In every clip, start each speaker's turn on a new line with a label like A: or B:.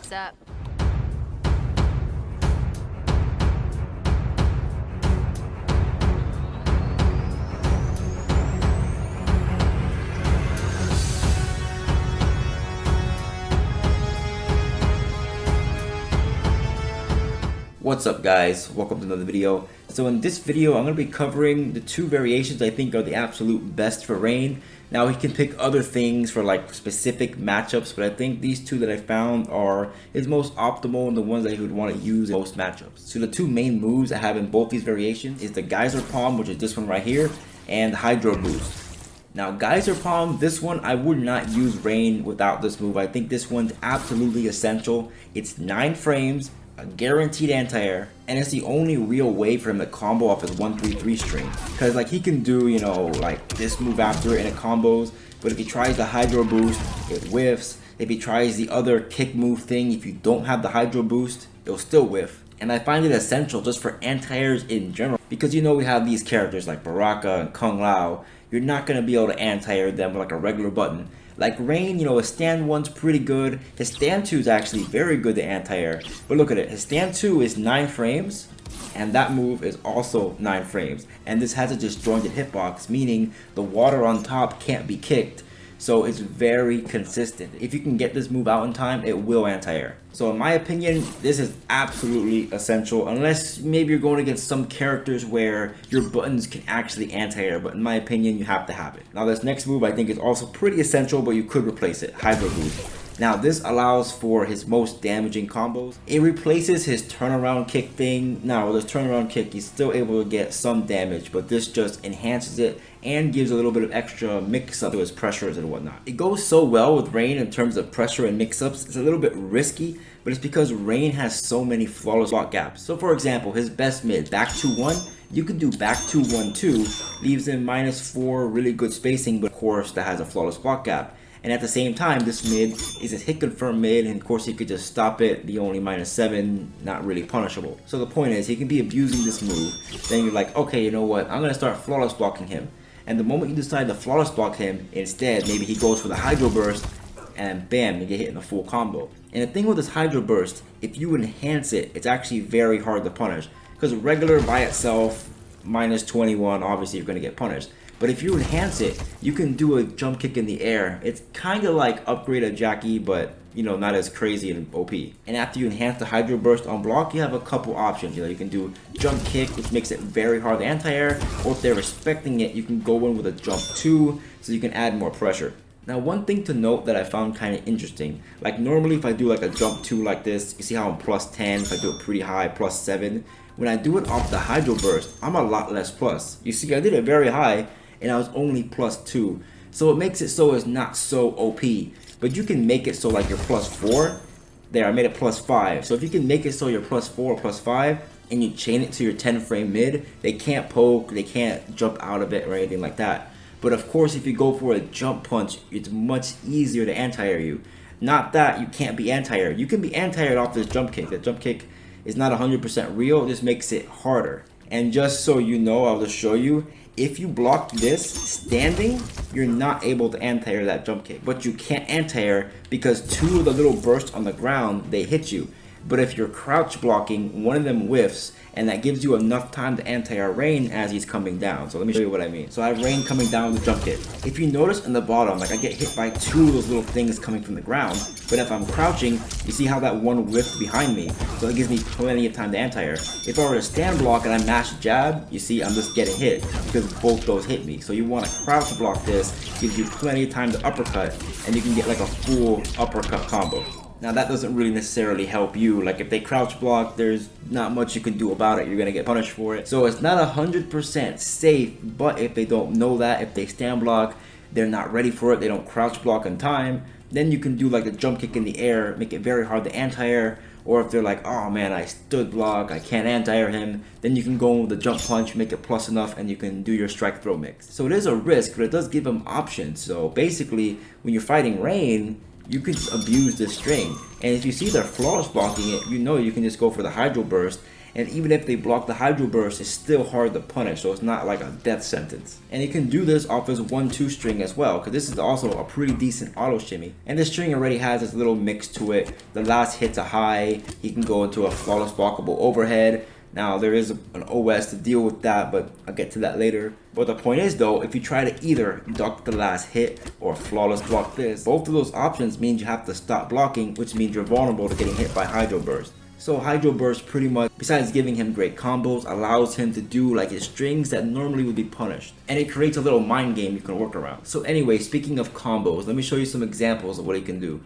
A: What's up?
B: What's up guys, welcome to another video. So in this video I'm going to be covering the two variations I think are the absolute best for Rain. Now he can pick other things for like specific matchups, but I think these two that I found are his most optimal and the ones that he would want to use in most matchups. So the two main moves I have in both these variations is the Geyser Palm, which is this one right here, and Hydro Boost. Now Geyser Palm, this one I would not use Rain without this move. I think this one's absolutely essential. It's 9 frames, a guaranteed anti-air, and it's the only real way for him to combo off his 1-3-3 string. Because like he can do, you know, like this move after it and it combos, but if he tries the Hydro Boost, it whiffs. If he tries the other kick move thing, if you don't have the Hydro Boost, it'll still whiff. And I find it essential just for anti-airs in general, because you know we have these characters like Baraka and Kung Lao. You're not going to be able to anti-air them with like a regular button. Like Rain, you know, his stand 1's pretty good. His stand 2 is actually very good to anti-air. But look at it, his stand 2 is 9 frames, and that move is also 9 frames. And this has a disjointed hitbox, meaning the water on top can't be kicked. So it's very consistent. If you can get this move out in time, it will anti-air. So in my opinion, this is absolutely essential, unless maybe you're going against some characters where your buttons can actually anti-air, but in my opinion, you have to have it. Now this next move I think is also pretty essential, but you could replace it, Hydro Boost. Now this allows for his most damaging combos. It replaces his turnaround kick thing. Now with his turnaround kick, he's still able to get some damage, but this just enhances it and gives a little bit of extra mix-up to his pressures and whatnot. It goes so well with Rain in terms of pressure and mix-ups. It's a little bit risky, but it's because Rain has so many flawless block gaps. So for example, his best mid, back 2-1, you can do back 2-1-2, leaves him -4, really good spacing, but of course that has a flawless block gap. And at the same time, this mid is a hit confirm mid, and of course he could just stop it, the only -7, not really punishable. So the point is, he can be abusing this move, then you're like, okay, you know what, I'm gonna start flawless blocking him. And the moment you decide to flawless block him, instead, maybe he goes for the Hydro Burst, and bam, you get hit in a full combo. And the thing with this Hydro Burst, if you enhance it, it's actually very hard to punish. Because regular by itself, -21, obviously you're gonna get punished. But if you enhance it, you can do a jump kick in the air. It's kind of like upgrade Jackie, but you know, not as crazy and OP. And after you enhance the Hydro Burst on block, you have a couple options. You know, you can do jump kick, which makes it very hard to anti-air, or if they're respecting it, you can go in with a jump 2, so you can add more pressure. Now one thing to note that I found kind of interesting, like normally if I do like a jump 2 like this, you see how I'm +10, if I do it pretty high, +7. When I do it off the Hydro Burst, I'm a lot less plus. You see, I did it very high, and I was only +2. So it makes it so it's not so OP. But you can make it so like you're +4. There, I made it +5. So if you can make it so you're +4 or +5, and you chain it to your 10 frame mid, they can't poke, they can't jump out of it or anything like that. But of course, if you go for a jump punch, it's much easier to anti-air you. Not that you can't be anti-aired. You can be anti-aired off this jump kick. The jump kick is not 100% real, it just makes it harder. And just so you know, I'll just show you, if you block this standing, you're not able to anti-air that jump kick. But you can't anti-air because 2 of the little bursts on the ground, they hit you. But if you're crouch blocking, one of them whiffs, and that gives you enough time to anti-air Rain as he's coming down. So let me show you what I mean. So I have Rain coming down with the jump kick. If you notice in the bottom, like I get hit by 2 of those little things coming from the ground, but if I'm crouching, you see how that one whiffed behind me, so it gives me plenty of time to anti-air. If I were to stand block and I mash jab, you see I'm just getting hit, because both those hit me. So you want to crouch block this, gives you plenty of time to uppercut, and you can get like a full uppercut combo. Now that doesn't really necessarily help you, like if they crouch block, there's not much you can do about it, you're gonna get punished for it. So it's not 100% safe, but if they don't know that, if they stand block, they're not ready for it, they don't crouch block in time, then you can do like a jump kick in the air, make it very hard to anti-air. Or if they're like, oh man, I stood block, I can't anti-air him, then you can go in with a jump punch, make it plus enough, and you can do your strike throw mix. So it is a risk, but it does give them options. So basically, when you're fighting Rain, you can abuse this string. And if you see they're flawless blocking it, you know you can just go for the Hydro Burst and even if they block the Hydro Burst, it's still hard to punish, so it's not like a death sentence. And he can do this off his 1-2 string as well, because this is also a pretty decent auto shimmy. And this string already has this little mix to it. The last hit's a high, he can go into a flawless blockable overhead. Now there is an OS to deal with that, but I'll get to that later. But the point is though, if you try to either duck the last hit or flawless block this, both of those options means you have to stop blocking, which means you're vulnerable to getting hit by Hydro Burst. So Hydro Burst pretty much, besides giving him great combos, allows him to do like his strings that normally would be punished. And it creates a little mind game you can work around. So anyway, speaking of combos, let me show you some examples of what he can do.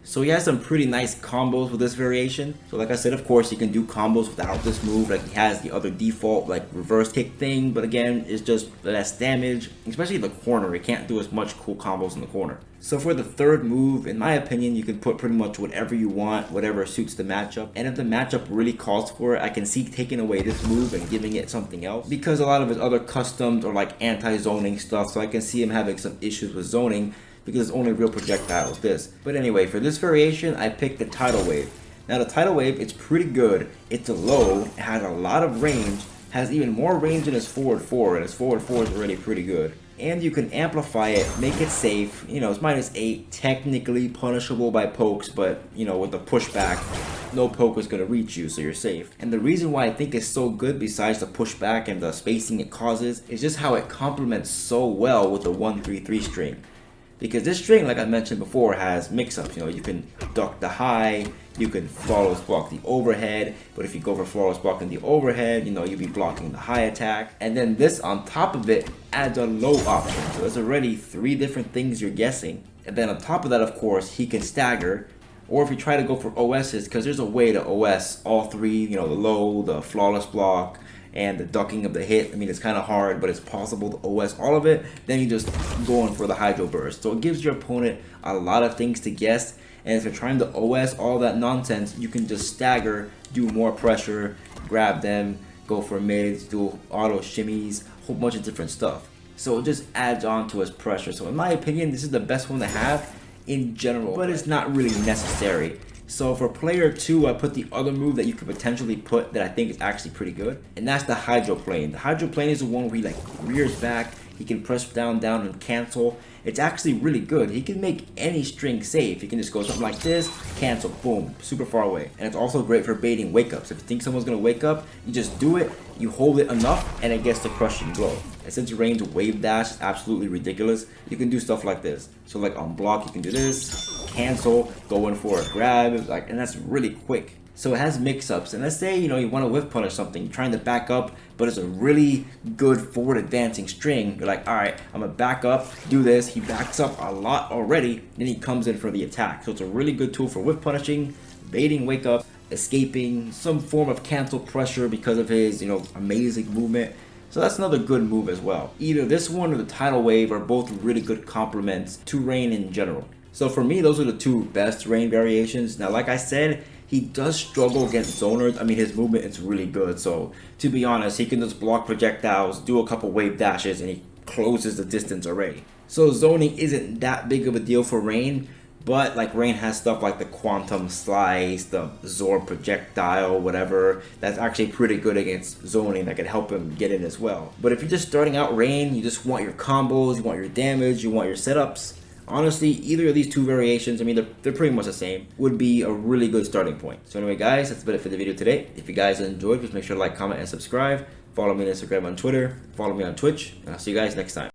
B: So he has some pretty nice combos with this variation. So like I said, of course, you can do combos without this move. Like he has the other default like reverse kick thing, but again, it's just less damage, especially in the corner. It can't do as much cool combos in the corner. So for the third move, in my opinion, you can put pretty much whatever you want, whatever suits the matchup. And if the matchup really calls for it, I can see taking away this move and giving it something else. Because a lot of his other customs are like anti-zoning stuff, so I can see him having some issues with zoning, because his only real projectile is this. But anyway, for this variation, I picked the Tidal Wave. Now the Tidal Wave, it's pretty good. It's a low, it has a lot of range, has even more range than his forward 4, and his forward 4 is already pretty good. And you can amplify it, make it safe. You know, it's -8, technically punishable by pokes, but you know, with the pushback, no poke is gonna reach you, so you're safe. And the reason why I think it's so good, besides the pushback and the spacing it causes, is just how it complements so well with the 1-3-3 string. Because this string, like I mentioned before, has mix-ups. You know, you can duck the high, you can flawless block the overhead, but if you go for flawless blocking the overhead, you know, you'll be blocking the high attack. And then this on top of it adds a low option. So there's already 3 different things you're guessing. And then on top of that, of course, he can stagger. Or if you try to go for OSs, because there's a way to OS all 3, you know, the low, the flawless block, and the ducking of the hit. I mean, it's kind of hard, but it's possible to OS all of it. Then you just go in for the Hydro Burst. So it gives your opponent a lot of things to guess. And if you're trying to OS all that nonsense, you can just stagger, do more pressure, grab them, go for mids, do auto shimmies, a whole bunch of different stuff. So it just adds on to his pressure. So in my opinion, this is the best one to have in general, but it's not really necessary. So for player 2, I put the other move that you could potentially put that I think is actually pretty good, and that's the Hydroplane. The Hydroplane is the one where he like rears back, he can press down, and cancel. It's actually really good. He can make any string safe. He can just go something like this, cancel, boom, super far away. And it's also great for baiting wake-ups. If you think someone's gonna wake up, you just do it, you hold it enough, and it gets the crushing blow. And since your range of wave dash is absolutely ridiculous, you can do stuff like this. So like on block, you can do this, cancel, go in for a grab, like, and that's really quick. So it has mix-ups, and let's say, you know, you want to whiff punish something, you're trying to back up, but it's a really good forward advancing string. You're like, all right, I'm gonna back up, do this. He backs up a lot already, then he comes in for the attack. So it's a really good tool for whiff punishing, baiting wake up, escaping, some form of cancel pressure because of his, you know, amazing movement. So that's another good move as well. Either this one or the Tidal Wave are both really good complements to Rain in general. So for me, those are the 2 best Rain variations. Now, like I said, he does struggle against zoners. I mean, his movement is really good. So to be honest, he can just block projectiles, do a couple wave dashes, and he closes the distance already. So zoning isn't that big of a deal for Rain, But like Rain has stuff like the Quantum Slice, the Zorb Projectile, whatever, that's actually pretty good against zoning that could help him get in as well. But if you're just starting out Rain, you just want your combos, you want your damage, you want your setups, honestly, either of these two variations, I mean, they're pretty much the same, would be a really good starting point. So anyway, guys, that's about it for the video today. If you guys enjoyed, just make sure to like, comment, and subscribe. Follow me on Instagram and Twitter. Follow me on Twitch. And I'll see you guys next time.